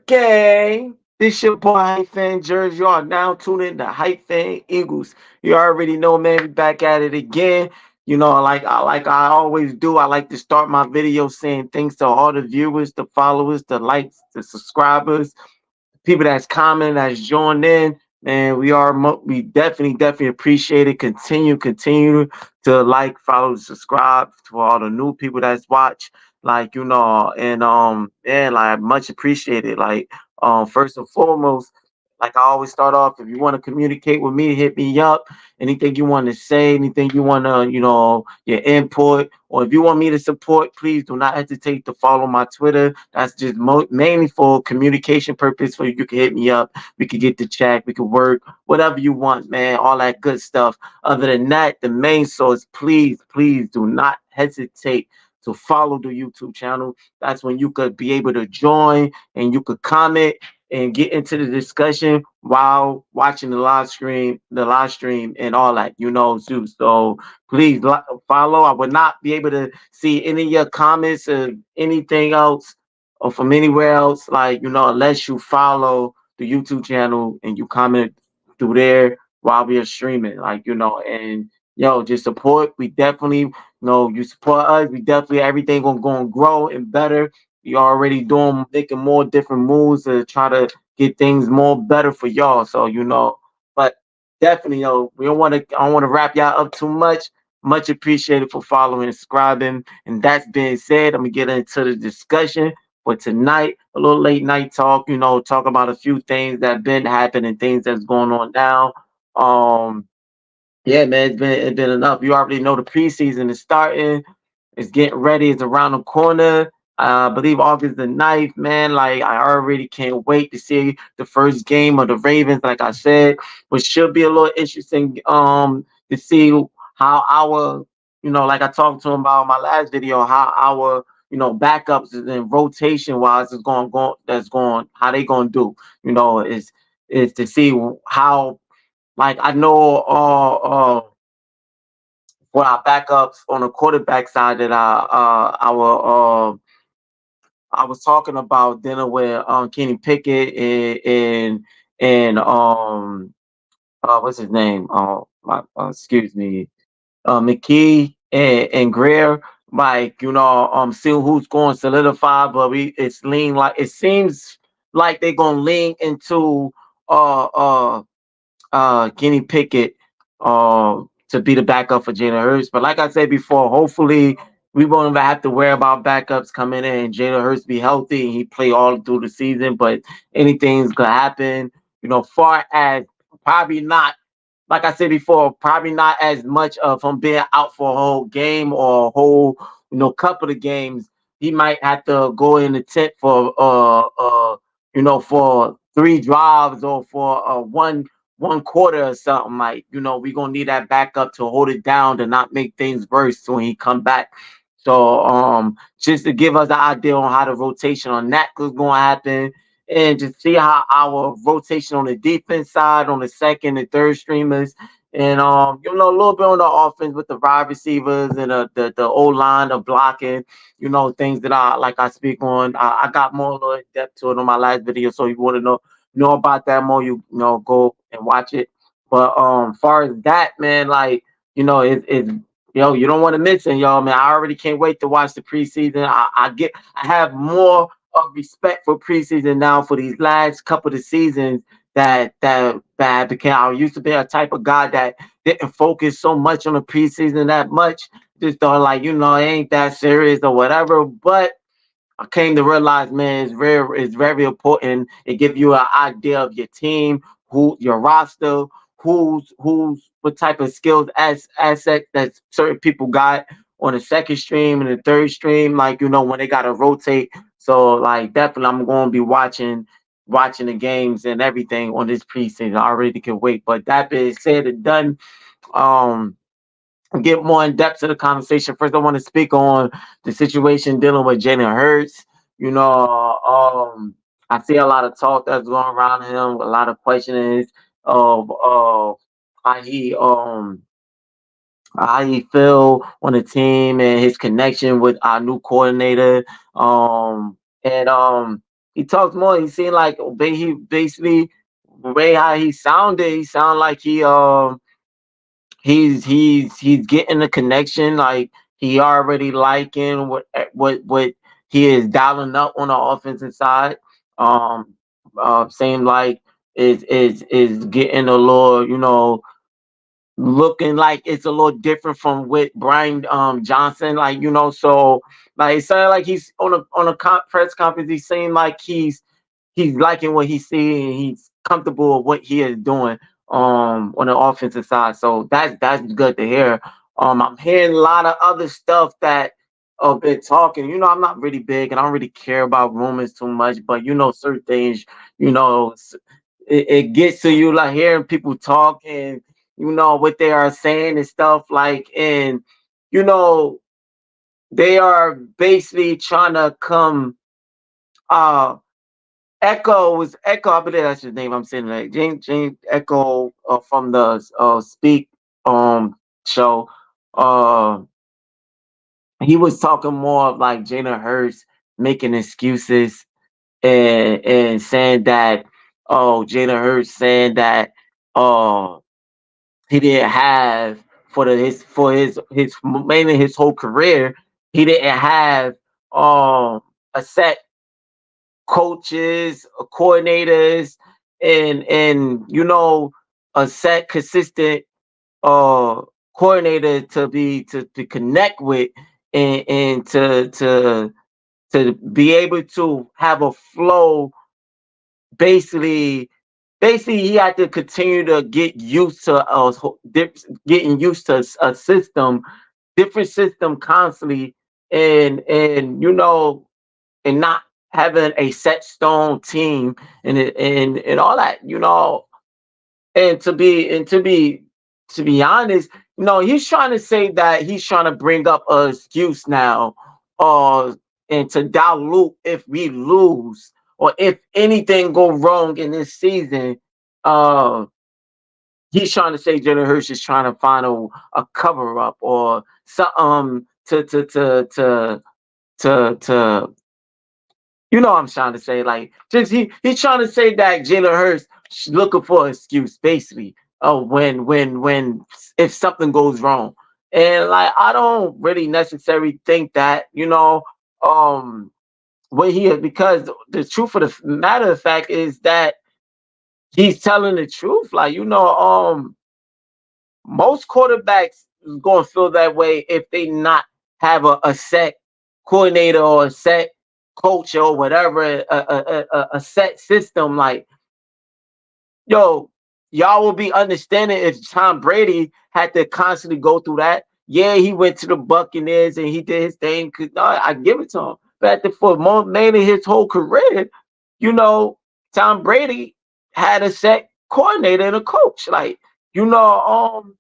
Gang. This your boy Hype Fan Jersey. You are now tuned in to Hype Fan Eagles. You already know, man. We back at it again. You know, like I always do. I like to start my video saying thanks to all the viewers, the followers, the likes, the subscribers, people that's commenting, that's joined in. And we definitely appreciate it. Continue to like, follow, subscribe to all the new people that's watch. Like and like much appreciated. Like first and foremost, like I always start off, if you want to communicate with me, hit me up. Anything you want to say, anything you want to, your input, or if you want me to support, please do not hesitate to follow my Twitter. That's just mainly for communication purpose. For you can hit me up, we could get the chat, we could work, whatever you want, man. All that good stuff. Other than that, the main source, please do not hesitate to follow the YouTube channel. That's when you could be able to join and you could comment and get into the discussion while watching the live stream and all that, too. So please follow. I would not be able to see any of your comments or anything else or from anywhere else, like, unless you follow the YouTube channel and you comment through there while we are streaming, like, and just support. We definitely, you support us. We definitely, everything gonna grow and better. We already doing making more different moves to try to get things more better for y'all. So but definitely, we don't want to. I don't want to wrap y'all up too much. Much appreciated for following and subscribing. And that's being said, I'm gonna get into the discussion for tonight. A little late night talk. Talk about a few things that been happening, things that's going on now. Um, yeah, man, it's been enough. You already know the preseason is starting. It's getting ready. It's around the corner. I believe August the 9th, man. Like, I already can't wait to see the first game of the Ravens, like I said, which should be a little interesting to see how our, like I talked to him about in my last video, how our, backups and rotation wise is how they gonna do. Is to see how, like, I know for our backups on the quarterback side that I was talking about dealing with Kenny Pickett and what's his name? Excuse me, McKee and Greer. Like, seeing who's going to solidify, but it seems like they're gonna lean into uh uh Kenny Pickett to be the backup for Jalen Hurts. But like I said before, hopefully we won't even have to worry about backups coming in and Jalen Hurts be healthy and he play all through the season. But anything's gonna happen. Far as probably not, like I said before, probably not as much of him being out for a whole game or a whole, couple of games. He might have to go in the tent for for three drives or for one quarter or something. Like, we're gonna need that backup to hold it down to not make things worse when he come back. So just to give us an idea on how the rotation on that is gonna happen and to see how our rotation on the defense side, on the second and third streamers, and a little bit on the offense with the wide receivers and the old line of blocking, things that I speak on. I got more little in depth to it on my last video, so you want to know about that more, go and watch it. But far as that, man, like, it's you don't want to miss it, y'all, man. I already can't wait to watch the preseason. I have more of respect for preseason now for these last couple of seasons that became. I used to be a type of guy that didn't focus so much on the preseason that much. Just thought, like, it ain't that serious or whatever. But I came to realize, man, it's very important. It gives you an idea of your team, who your roster, who's what type of skills asset that certain people got on the second stream and the third stream, like, when they gotta rotate. So, like, definitely I'm gonna be watching the games and everything on this preseason. I already can wait. But that being said and done, um get more in depth to the conversation. First, I want to speak on the situation dealing with Jalen Hurts. I see a lot of talk that's going around him, a lot of questionings of how he how he feel on the team and his connection with our new coordinator. And he talks more. He seemed like he basically the way how he sounded. He sounded like he's getting the connection. Like he already liking what he is dialing up on the offensive side. Um, Seems like is getting a little, looking like it's a little different from with Brian Johnson, like so like it sounded like he's on a press conference. He seemed like he's liking what he's seeing. He's comfortable with what he is doing on the offensive side. So that's good to hear. I'm hearing a lot of other stuff that have been talking. I'm not really big and I don't really care about rumors too much, but certain things, you know, it gets to you like hearing people talk and what they are saying and stuff like and you know they are basically trying to come uh Echo, I believe that's his name. I'm saying like James Echo from the Speak show. Uh, he was talking more of like Jalen Hurts making excuses and saying that Jalen Hurts saying that uh he didn't have for his mainly his whole career he didn't have a set coaches, coordinators, and a set consistent uh coordinator to connect with and to be able to have a flow. Basically basically he had to continue to get used to getting used to a system, different system constantly, and and not having a set stone team and all that, and to be honest, he's trying to say that he's trying to bring up a excuse now, uh, and to dilute if we lose or if anything go wrong in this season. Uh, he's trying to say Jalen Hurts is trying to find a cover up or something to what I'm trying to say. Like, just he's trying to say that Jalen Hurts looking for an excuse, basically. Oh, when if something goes wrong, and like I don't really necessarily think that um when he because the truth of the matter of fact is that he's telling the truth. Like most quarterbacks is going to feel that way if they not have a set coordinator or a set coach or whatever, a set system. Like, yo, y'all will be understanding if Tom Brady had to constantly go through that. Yeah, he went to the Buccaneers and he did his thing. Cause I give it to him. But for mainly his whole career, you know, Tom Brady had a set coordinator and a coach. Like, you know, um,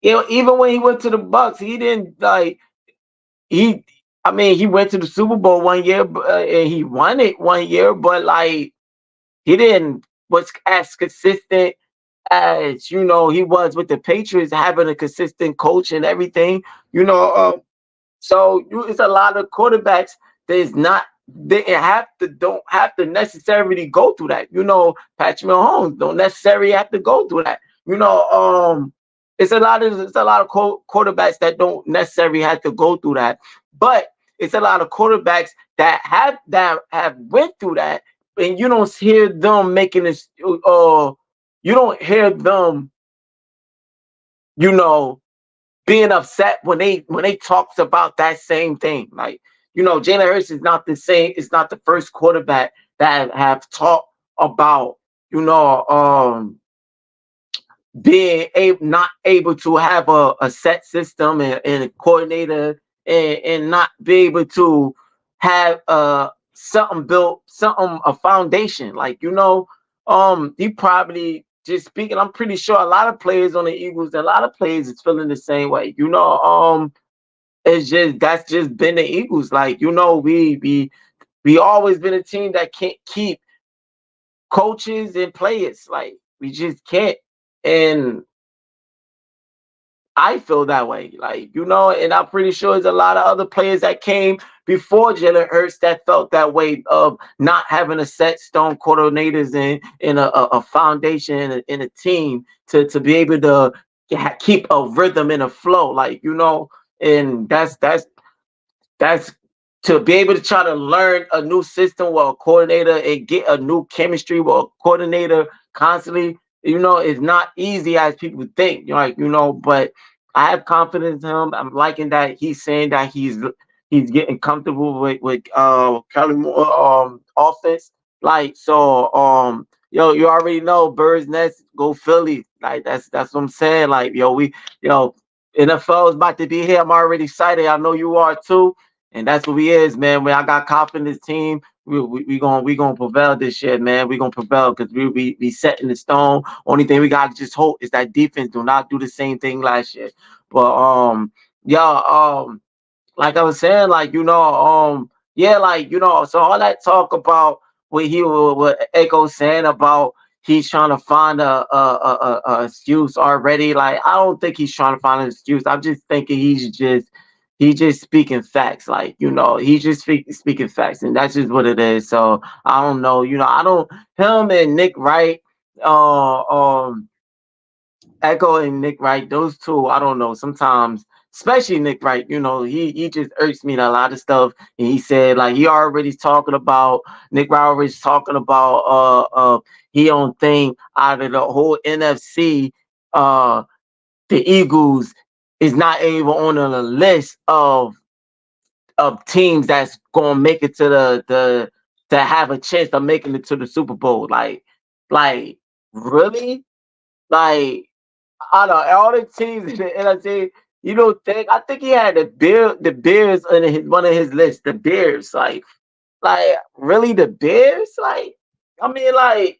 even when he went to the Bucks, he didn't like he. I mean, he went to the Super Bowl one year and he won it one year, but like he didn't was as consistent as he was with the Patriots, having a consistent coach and everything. You know, so it's a lot of quarterbacks that is not they don't have to necessarily go through that. Patrick Mahomes don't necessarily have to go through that. It's a lot of quarterbacks that don't necessarily have to go through that, but it's a lot of quarterbacks that have went through that, and you don't hear them making this. You don't hear them, you know, being upset when they talks about that same thing. Like, Jalen Hurts is not the same. It's not the first quarterback that have talked about, you know, being not able to have a set system and a coordinator and not be able to have something built, something a foundation. Like, he probably just speaking. I'm pretty sure a lot of players on the Eagles, a lot of players is feeling the same way. It's just that's just been the Eagles. Like, we always been a team that can't keep coaches and players. Like, we just can't. And I feel that way, like, and I'm pretty sure there's a lot of other players that came before Jalen Hurts that felt that way of not having a set stone coordinators in a foundation in a team to be able to keep a rhythm and a flow, like, and that's to be able to try to learn a new system with a coordinator and get a new chemistry with a coordinator constantly. It's not easy as people think. But I have confidence in him. I'm liking that he's saying that he's getting comfortable with Kelly Moore offense. Like, so you already know Birds Nest go Philly. Like, that's what I'm saying. Like, yo NFL is about to be here. I'm already excited. I know you are too. And that's what we is, man. When I got confidence in this team, we gonna prevail this year, man. We gonna prevail because we set in the stone. Only thing we gotta just hope is that defense do not do the same thing last year. But yeah, like I was saying, like, yeah, like, so all that talk about what Echo saying about he's trying to find a excuse already. Like, I don't think he's trying to find an excuse. I'm just thinking he's just speaking facts. Like, he's just speaking facts, and that's just what it is. So I don't know. I don't him and Nick Wright, uh, um, Echo and Nick Wright, those two, I don't know. Sometimes, especially Nick Wright, he just irks me in a lot of stuff. And he said, like, Nick Wright already talking about he don't think out of the whole NFC, uh the Eagles is not even on the list of teams that's gonna make it to the to have a chance of making it to the Super Bowl. Like really? Like, out of all the teams in the NFC, you don't think? I think he had the Bears on one of his lists. The Bears, like really, the Bears, like, I mean, like,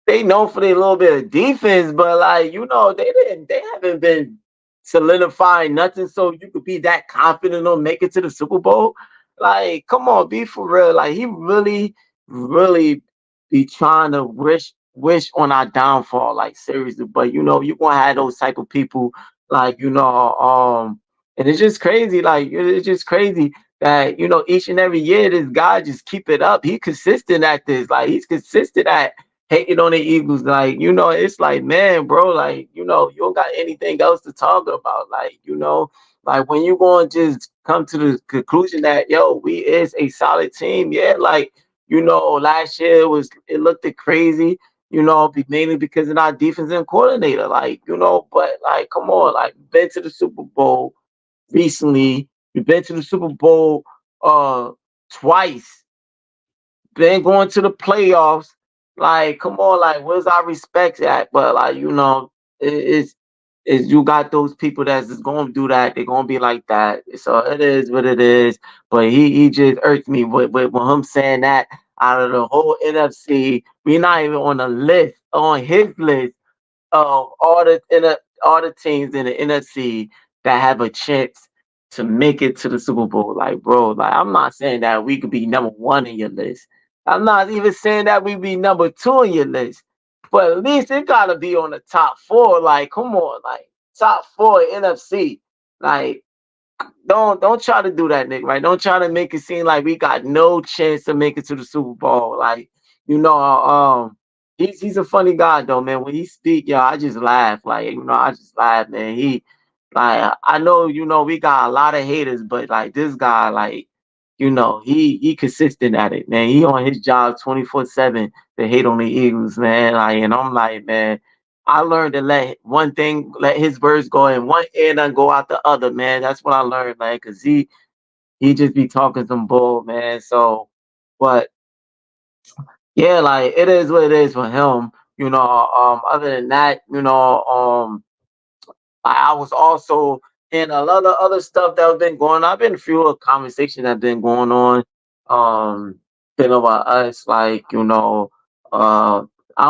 they known for their little bit of defense, but, like, they haven't been solidifying nothing, so you could be that confident on making to the Super Bowl. Like, come on, be for real. Like, he really, really be trying to wish on our downfall, like, seriously. But, you're gonna have those type of people, like, and it's just crazy. Like, it's just crazy that, each and every year this guy just keep it up. He consistent at this. Like, he's consistent at hating on the Eagles. Like, it's like, man, bro, like, you don't got anything else to talk about. Like, like, when you going to just come to the conclusion that, yo, we is a solid team. Yeah, like, last year it looked crazy, mainly because of our defense and coordinator. Like, but, like, come on, like, been to the Super Bowl recently. We've been to the Super Bowl twice, been going to the playoffs. Like, come on, like, where's our respect at? But, like, it's you got those people that's just gonna do that. They're gonna be like that. So it is what it is. But he just irked me with him saying that out of the whole NFC, we're not even on the list, on his list all the teams in the NFC that have a chance to make it to the Super Bowl. Like, bro, like, I'm not saying that we could be number one in your list. I'm not even saying that we be number two on your list. But at least it gotta be on the top four. Like, come on, like, top four NFC. Like, don't try to do that, Nick. Right? Don't try to make it seem like we got no chance to make it to the Super Bowl. Like, he's a funny guy though, man. When he speak, yo, I just laugh. Like, I just laugh, man. Like, I know, we got a lot of haters, but, like, this guy, like, he consistent at it, man. He on his job 24/7 to hate on the Eagles, man. Like, and I'm like, man, I learned to let his words go in one ear and then go out the other, man. That's what I learned, man, because he just be talking some bull, man. So, but yeah, like, it is what it is for him. Other than that, I was also in a lot of other stuff that have been going on. I've been a few conversations that have been going on. Been about us, like, I don't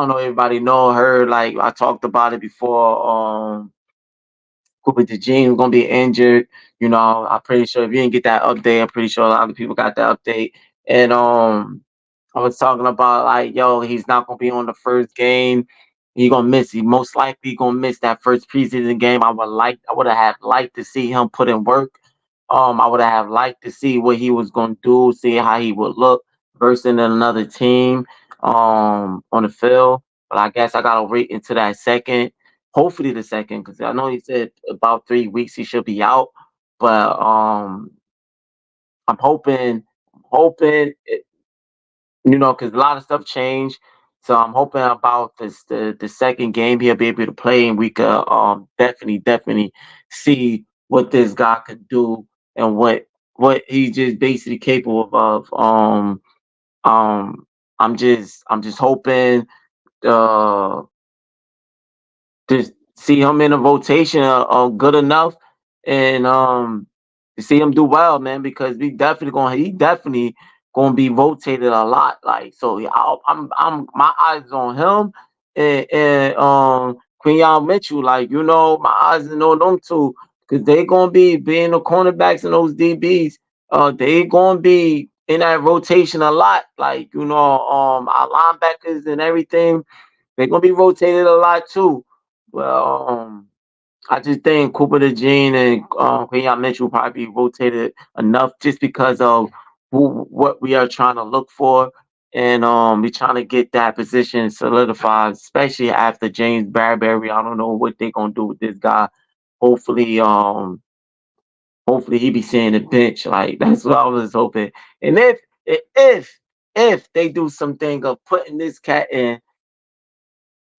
know, everybody know her. Like, I talked about it before. Cooper DeJean gonna be injured. I'm pretty sure if you didn't get that update, I'm pretty sure a lot of people got that update. And I was talking about, like, yo, he's not gonna be on the first game. He gonna miss. He most likely gonna miss that first preseason game. I would have liked to see him put in work. I would have liked to see what he was gonna do, see how he would look versus another team on the field. But I guess I gotta wait into that second. Hopefully the second, because I know he said about 3 weeks he should be out. But I'm hoping because a lot of stuff changed. So I'm hoping about the second game he'll be able to play, and we could definitely see what this guy could do and what he's just basically capable of. Um I'm just hoping uh to see him in a rotation good enough and to see him do well, man, because he definitely gonna be rotated a lot. Like so, yeah, I'm my eyes on him and Quinyon Mitchell. Like my eyes are on them two because they gonna be being the cornerbacks and those DBs. They gonna be in that rotation a lot. Like our linebackers and everything they're gonna be rotated a lot too. Well, I just think Cooper DeJean and Quinyon Mitchell will probably be rotated enough just because of what we are trying to look for. And we're trying to get that position solidified, especially after James Bradbury. I don't know what they're gonna do with this guy. Hopefully, hopefully he be seeing the bench. Like that's what I was hoping. And if if they do something of putting this cat in,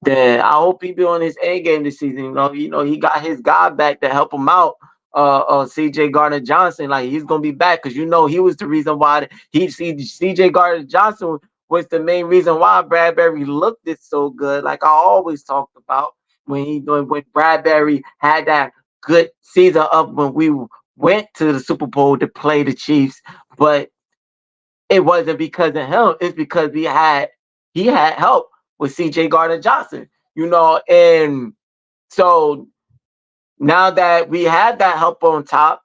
then I hope he be on his A game this season. He got his guy back to help him out. CJ Gardner Johnson, like he's gonna be back because he was the reason why CJ Gardner Johnson was the main reason why Bradbury looked it so good. Like I always talked about when Bradbury had that good season up when we went to the Super Bowl to play the Chiefs, but it wasn't because of him. It's because he had help with CJ Gardner Johnson, and so now that we have that help on top,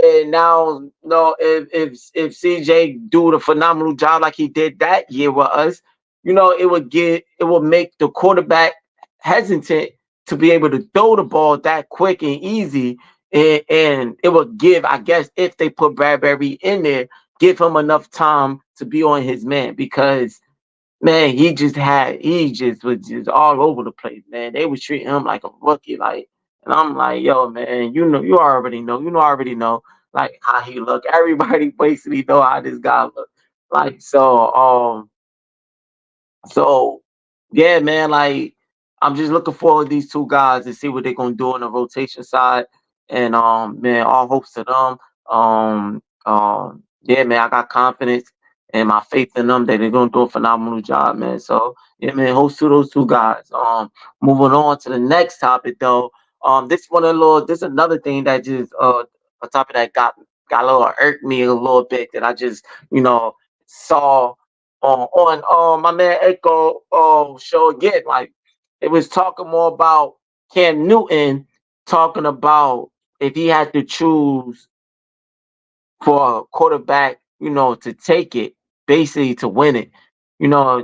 and now if CJ do the phenomenal job like he did that year with us, it would make the quarterback hesitant to be able to throw the ball that quick and easy. And it would give, I guess, if they put Bradbury in there, give him enough time to be on his man because man, he just was just all over the place, man. They was treating him like a rookie, like, and I'm like, yo, man, already know, like how he look. Everybody basically know how this guy look, like so yeah, man, like I'm just looking forward to these two guys to see what they're gonna do on the rotation side. And man, all hopes to them. Yeah, man, I got confidence and my faith in them that they're gonna do a phenomenal job, man. So yeah, man, hopes to those two guys. Moving on to the next topic though. This is another thing that just a topic that got a little irked me a little bit that I just, saw on my man Echo show again. Like it was talking more about Cam Newton talking about if he had to choose for a quarterback, to take it, basically to win it.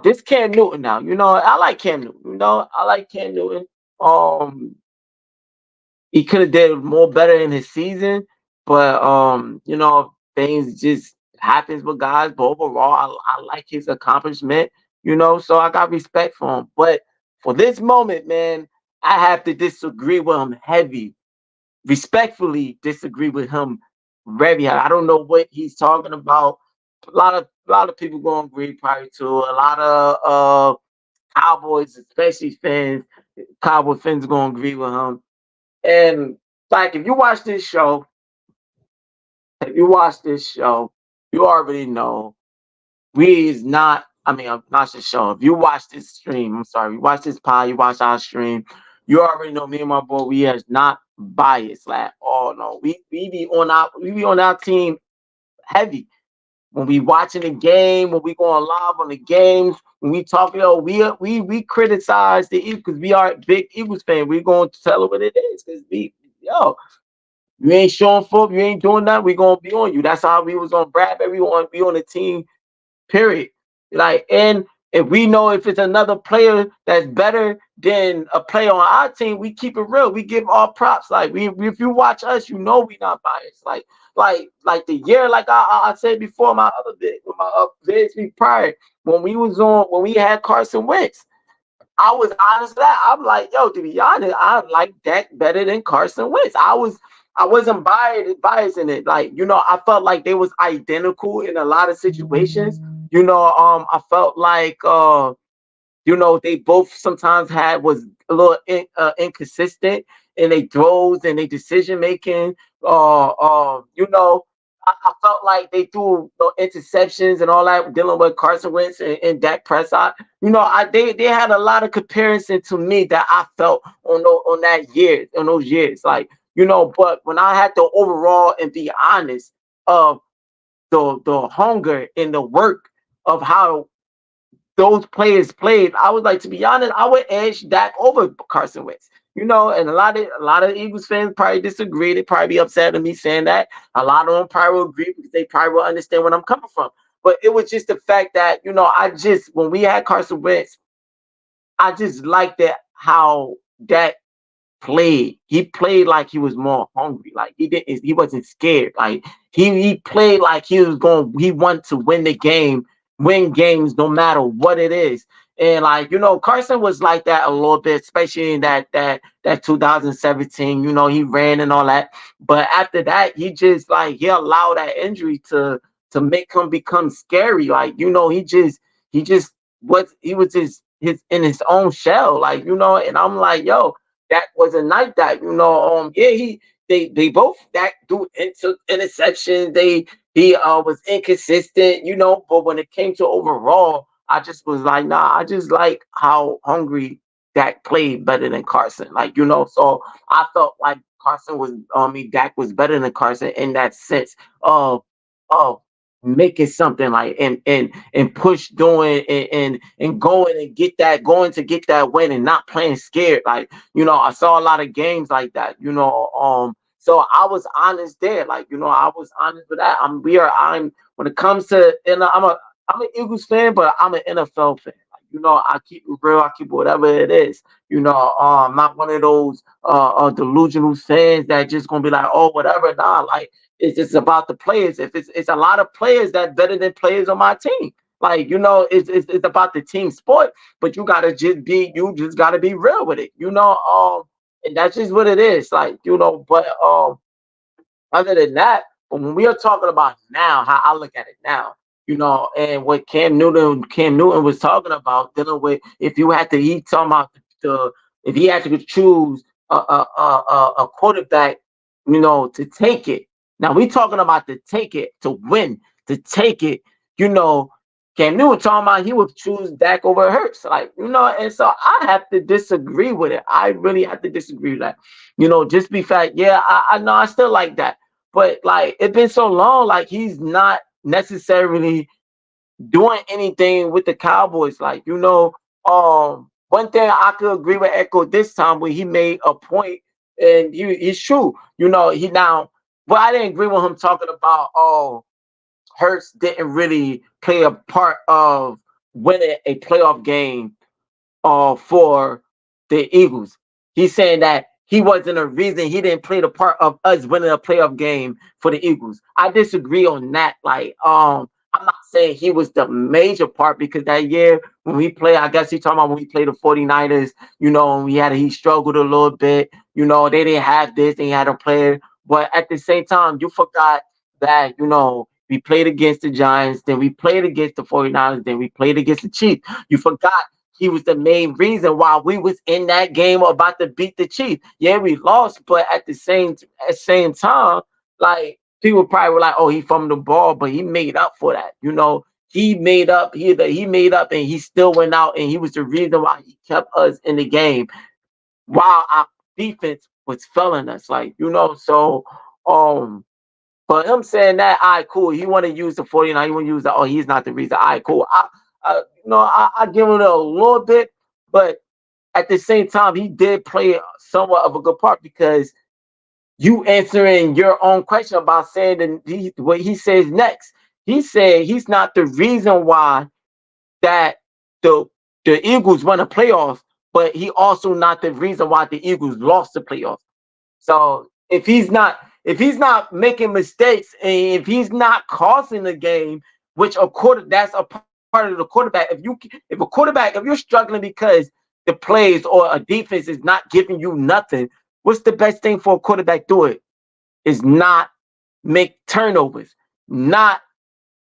This Cam Newton now. I like Cam Newton. I like Cam Newton. Um, he could have did more better in his season, but things just happens with guys. But overall, I like his accomplishment. So I got respect for him. But for this moment, man, I have to disagree with him heavy. Respectfully disagree with him very hard. I don't know what he's talking about. A lot of people gonna agree probably too. A lot of Cowboys, especially Cowboy fans gonna agree with him. And like if you watch this show, you already know we is not. I mean, not the show. If you watch this stream, I'm sorry, you watch this pod, you watch our stream, you already know me and my boy. We is not biased at all. No, we be on our team heavy when we watching the game, when we going live on the games, when we talk, we criticize the Eagles because we are big Eagles fan. We going to tell it what it is because you ain't showing foot, you ain't doing that, we gonna be on you. That's how we was on Bradbury. We on the team, period. Like, and if we know if it's another player that's better than a player on our team, we keep it real. We give all props. Like if you watch us, you know we not biased. Like the year, like I said before, my other bit, with my vids we prior, when we had Carson Wentz, I was honest with that. I'm like, yo, to be honest, I like Dak better than Carson Wentz. I wasn't biased in it. Like, I felt like they was identical in a lot of situations. I felt like they both sometimes had was a little inconsistent in their throws and their decision making. I felt like they threw interceptions and all that dealing with Carson Wentz and Dak Prescott. They had a lot of comparison to me that I felt on those years. Like, but when I had to overall and be honest of the hunger and the work of how those players played, I was like, to be honest, I would edge Dak over Carson Wentz. And a lot of Eagles fans probably disagree. They probably be upset at me saying that. A lot of them probably will agree because they probably will understand where I'm coming from. But it was just the fact that, when we had Carson Wentz, I just liked that how Dak played. He played like he was more hungry. Like he wasn't scared. Like he played like he wanted to win the game, win games no matter what it is. And like, Carson was like that a little bit, especially in that 2017, he ran and all that. But after that, he just like he allowed that injury to make him become scary. Like, he just was just his in his own shell. Like, and I'm like, yo, that wasn't like that. Yeah, they both that do interceptions. He was inconsistent, but when it came to overall, I just was like, nah, I just like how hungry Dak played better than Carson. Like, so I felt like Dak was better than Carson in that sense of making something like and push doing and going and going to get that win and not playing scared. Like, I saw a lot of games like that, so I was honest there. Like, I was honest with that. I'm when it comes to, and I'm an Eagles fan, but I'm an NFL fan. Like, I keep it real. I keep whatever it is. I'm not one of those delusional fans that just gonna be like, oh, whatever. Nah, like it's just about the players. If it's a lot of players that better than players on my team. Like, it's about the team sport, but you just gotta be real with it. And that's just what it is. Like, but other than that, but when we are talking about now, how I look at it now, and what Cam Newton was talking about, dealing with if you had to, he talking about the if he had to choose a quarterback, to take it. Now we talking about to take it, to win, to take it. You know, Cam Newton talking about he would choose Dak over Hurts, like, and so I have to disagree with it. I really have to disagree with that. Just be fact, yeah, I know I still like that, but like it's been so long, like he's not necessarily doing anything with the Cowboys. Like, one thing I could agree with Echo this time where he made a point, and he's true. He now, but I didn't agree with him talking about Hurts didn't really play a part of winning a playoff game for the Eagles. He's saying that he wasn't a reason, he didn't play the part of us winning a playoff game for the Eagles. I disagree on that. Like, I'm not saying he was the major part because that year when we played, I guess he's talking about when we played the 49ers, and he struggled a little bit. They didn't have this, they had a player. But at the same time, you forgot that, we played against the Giants, then we played against the 49ers, then we played against the Chiefs. You forgot he was the main reason why we was in that game about to beat the Chiefs. Yeah, we lost, but at the same time, like people probably were like, "Oh, he fumbled the ball," but he made up for that. He made up. He made up, and he still went out, and he was the reason why he kept us in the game while our defense was failing us. Like, so for him saying that, all right, cool. He want to use the 49. He want to use the, oh, he's not the reason. All right, cool. I give him a little bit, but at the same time, he did play somewhat of a good part because you answering your own question about saying what he says next. He said he's not the reason why that the Eagles won the playoffs, but he also not the reason why the Eagles lost the playoffs. So if he's not making mistakes and if he's not causing the game, which a quarter that's a part of the quarterback. If you're struggling because the plays or a defense is not giving you nothing, what's the best thing for a quarterback do it? Is not make turnovers, not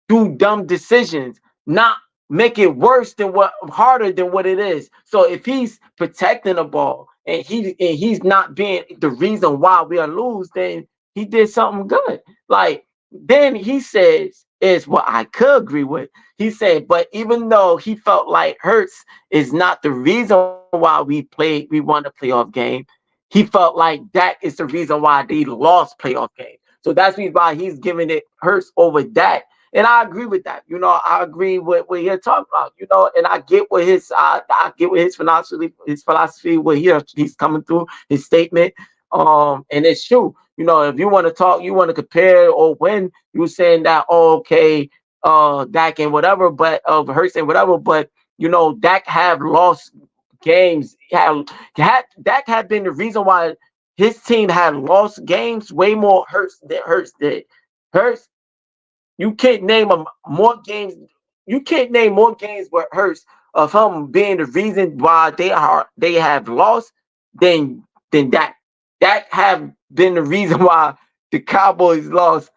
do dumb decisions, not make it worse than what harder than what it is. So if he's protecting the ball and he's not being the reason why we are lose, then he did something good. Like then he says is what I could agree with. He said, but even though he felt like Hurts is not the reason why we won the playoff game, he felt like Dak is the reason why they lost playoff games. So that's why he's giving it Hurts over Dak. And I agree with that. I agree with what you're talking about. And I get what I get what his philosophy, what he's coming through, his statement. And it's true. If you want to talk, you want to compare or when you saying that, oh, okay, Dak and whatever, but of Hurts and whatever, but Dak have lost games. Dak had been the reason why his team had lost games way more Hurts than Hurts did. Hurts you can't name more games. You can't name more games where Hurts of him being the reason why they have lost than that. That have been the reason why the Cowboys lost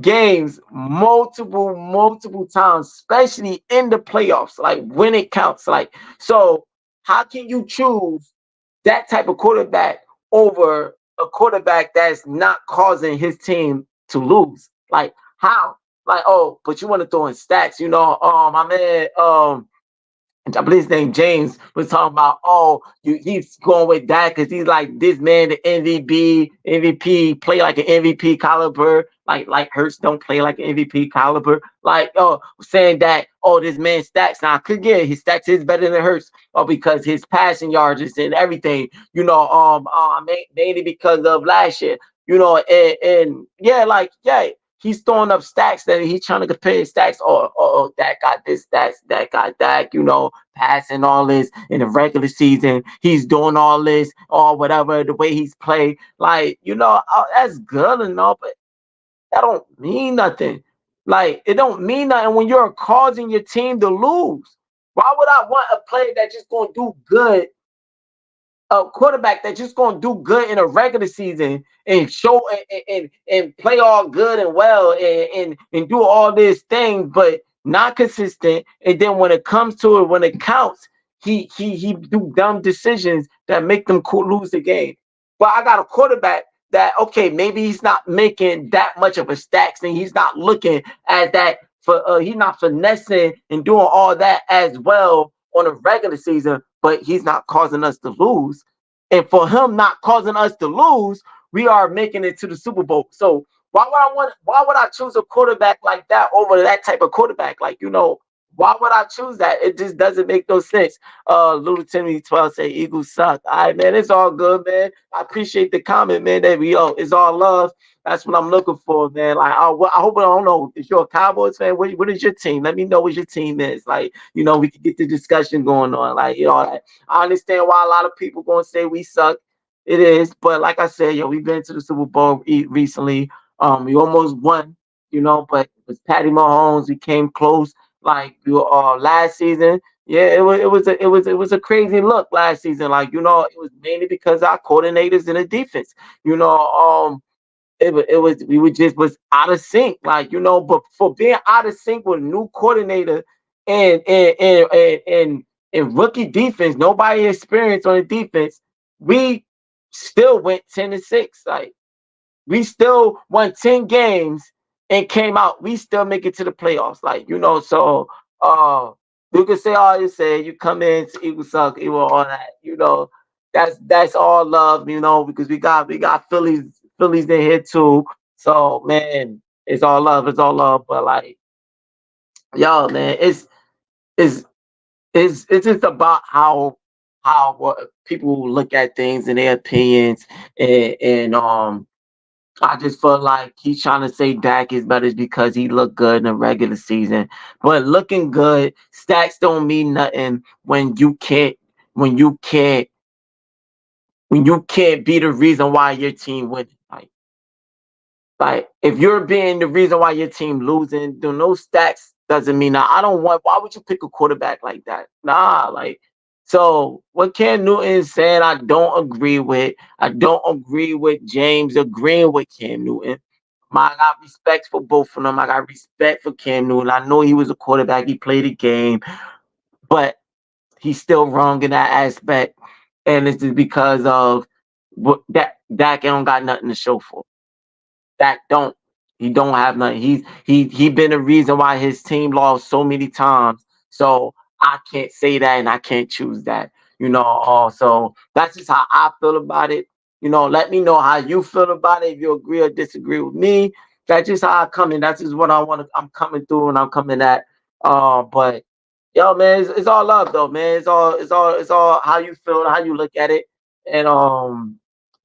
games multiple times, especially in the playoffs, like when it counts. Like so, how can you choose that type of quarterback over a quarterback that's not causing his team to lose? Like how? Like, oh, but you want to throw in stats, my man, I believe his name James was talking about, oh, he's going with that because he's like this man, the MVP, play like an MVP caliber, like Hurts don't play like an MVP caliber, like saying that, oh, this man's stats now could get his stats is better than Hurts, because his passing yards and everything, mainly because of last year, and yeah, like yeah, he's throwing up stacks that he's trying to compare his stacks. Oh, that got this stats, that got that, passing all this in the regular season. He's doing all this or whatever, the way he's played. Like, that's good and all, but that don't mean nothing. Like, it don't mean nothing when you're causing your team to lose. Why would I want a player that's just gonna do good, a quarterback that's just gonna do good in a regular season and show and play all good and well and do all these things, but not consistent. And then when it comes to it, when it counts, he do dumb decisions that make them lose the game. But I got a quarterback that okay, maybe he's not making that much of a stacks, and he's not looking at that for he's not finessing and doing all that as well on a regular season, but he's not causing us to lose. And for him not causing us to lose, we are making it to the Super Bowl. So why would I choose a quarterback like that over that type of quarterback? Like, why would I choose that? It just doesn't make no sense. Little Timmy 12 say Eagles suck. All right, man, it's all good, man. I appreciate the comment, man. That it's all love. That's what I'm looking for, man. Like, I hope I don't know if you're a Cowboys fan. What is your team? Let me know what your team is. Like, we can get the discussion going on. Like, I understand why a lot of people gonna say we suck. It is, but like I said, we've been to the Super Bowl recently. We almost won, but it was Patty Mahomes. We came close. Like last season, yeah, it was a crazy look last season. Like it was mainly because our coordinators in the defense. You know, it was we were just was out of sync. Like but for being out of sync with a new coordinator and and rookie defense, nobody experienced on the defense, we still went 10-6. Like we still won 10 games and came out. We still make it to the playoffs. Like, so you can say all you say, you come in, Eagles suck, Eagle, all that, that's all love, because we got Phillies in here too. So man, it's all love, it's all love. But like, yo, man, it's it's just about how what people look at things and their opinions and I just feel like he's trying to say Dak is better because he looked good in the regular season. But looking good, stats don't mean nothing when you can't when you can't be the reason why your team winning. Like if you're being the reason why your team losing, do no stats doesn't mean that. I don't want. Why would you pick a quarterback like that? Nah, like so. What Cam Newton is saying, I don't agree with. I don't agree with James agreeing with Cam Newton. I got respect for both of them. I got respect for Cam Newton. I know he was a quarterback. He played a game, but he's still wrong in that aspect. And this is because of what that Dak don't got nothing to show for. That don't he don't have nothing. He been the reason why his team lost so many times. So I can't say that and I can't choose that. So that's just how I feel about it. Let me know how you feel about it. If you agree or disagree with me, that's just how I come in. That's just what I want to. I'm coming through and I'm coming at. But yo, man, it's all love though, man. It's all how you feel, how you look at it, and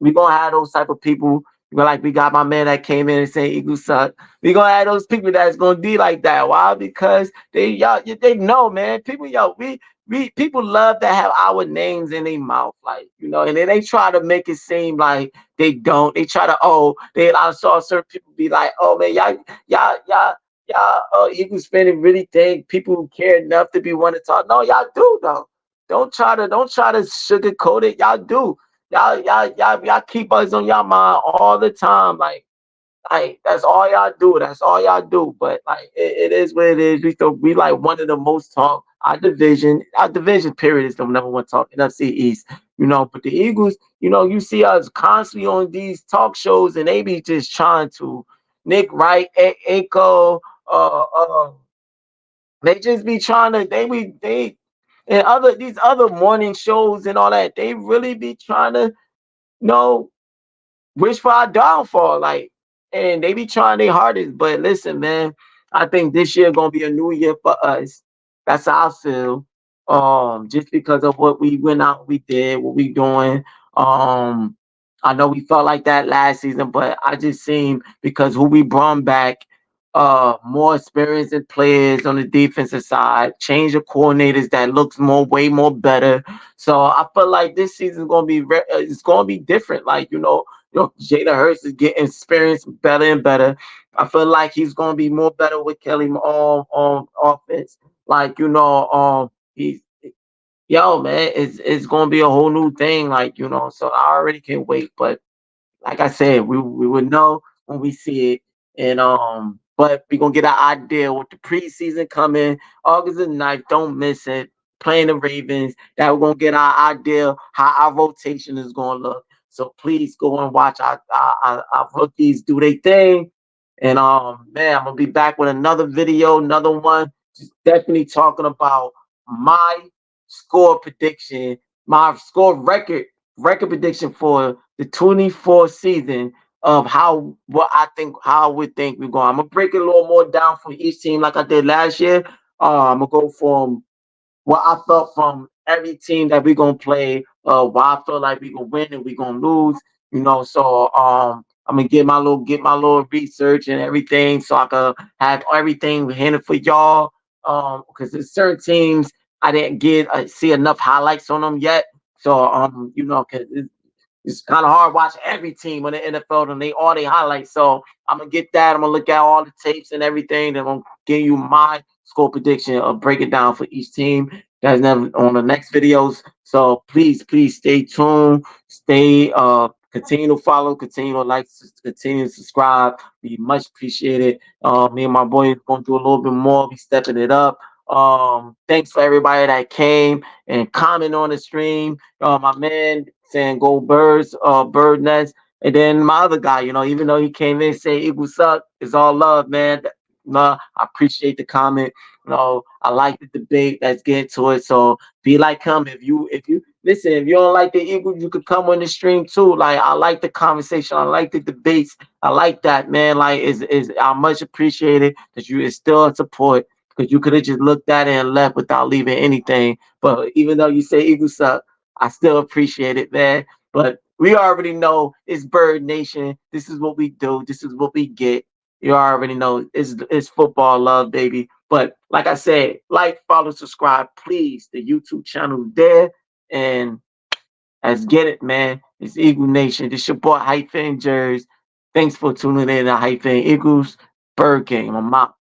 we gonna have those type of people like we got my man that came in and said Eagles suck. We gonna have those people that's gonna be like that. Why? Because they know, man. People, we people love to have our names in their mouth, and then they try to make it seem like they don't. They try to I saw certain people be like, oh man, y'all Eagles fans really think people care enough to be want to talk. No, y'all do though. Don't try to sugarcoat it. Y'all do. Y'all keep us on y'all mind all the time. Like that's all y'all do. That's all y'all do. But like it is what it is. We like one of the most talk. Our division period is the number one talk in NFC East. But the Eagles, you see us constantly on these talk shows, and they be just trying to Nick Wright, Aiko, they just be trying to they and these other morning shows and all that. They really be trying to know wish for our downfall, and they be trying their hardest. But listen, man, I think this year gonna be a new year for us. That's how I feel. Just because of what we went out, we did, what we doing. Um, I know we felt like that last season, but I just seen because who we brought back, more experienced players on the defensive side, change of coordinators that looks way more better. So I feel like this season is gonna be it's gonna be different. Jada Hurts is getting experience better and better. I feel like he's gonna be more better with Kelly on offense. He's yo man, it's gonna be a whole new thing. So I already can't wait. But like I said, we would know when we see it. But we gonna get an idea with the preseason coming August the 9th. Don't miss it. Playing the Ravens. That we're gonna get our idea how our rotation is gonna look. So please go and watch our rookies do their thing. And man, I'm gonna be back with another video, another one. Just definitely talking about my score prediction, my score record prediction for the 24 season of how we think we're going. I'm gonna break it a little more down for each team like I did last year. I'm gonna go from what I felt from every team that we're gonna play, why I feel like we gonna win and we gonna lose. So I'm gonna get my little research and everything so I can have everything handed for y'all. Because there's certain teams I didn't get see enough highlights on them yet. So cause it's kind of hard watching every team in the NFL and all they highlights. So I'm gonna get that. I'm gonna look at all the tapes and everything. Then I'm gonna give you my score prediction or break it down for each team. That's never on the next videos. So please stay tuned. Continue to follow, continue to like, continue to subscribe. Be much appreciated. Me and my boy are going to do a little bit more. Be stepping it up. Thanks for everybody that came and comment on the stream. My man saying go birds, bird nest. And then my other guy, even though he came in saying Eagles suck, it's all love, man. I appreciate the comment. I like the debate. Let's get to it. So be like him. If you listen, if you don't like the Eagles, you could come on the stream too. I like the conversation. I like the debates. I like that, man. Is I much appreciate it that you is still in support because you could have just looked at it and left without leaving anything. But even though you say Eagles suck, I still appreciate it, man. But We already know it's Bird Nation. This is what we do. This is what we get. You already know it's football love, baby. But like I said, like, follow, subscribe, please. The YouTube channel is there. And let's get it, man. It's Eagle Nation. This your boy Hype Fan Jers. Thanks for tuning in to Hype Fan Eagles. Bird Game. I'm out.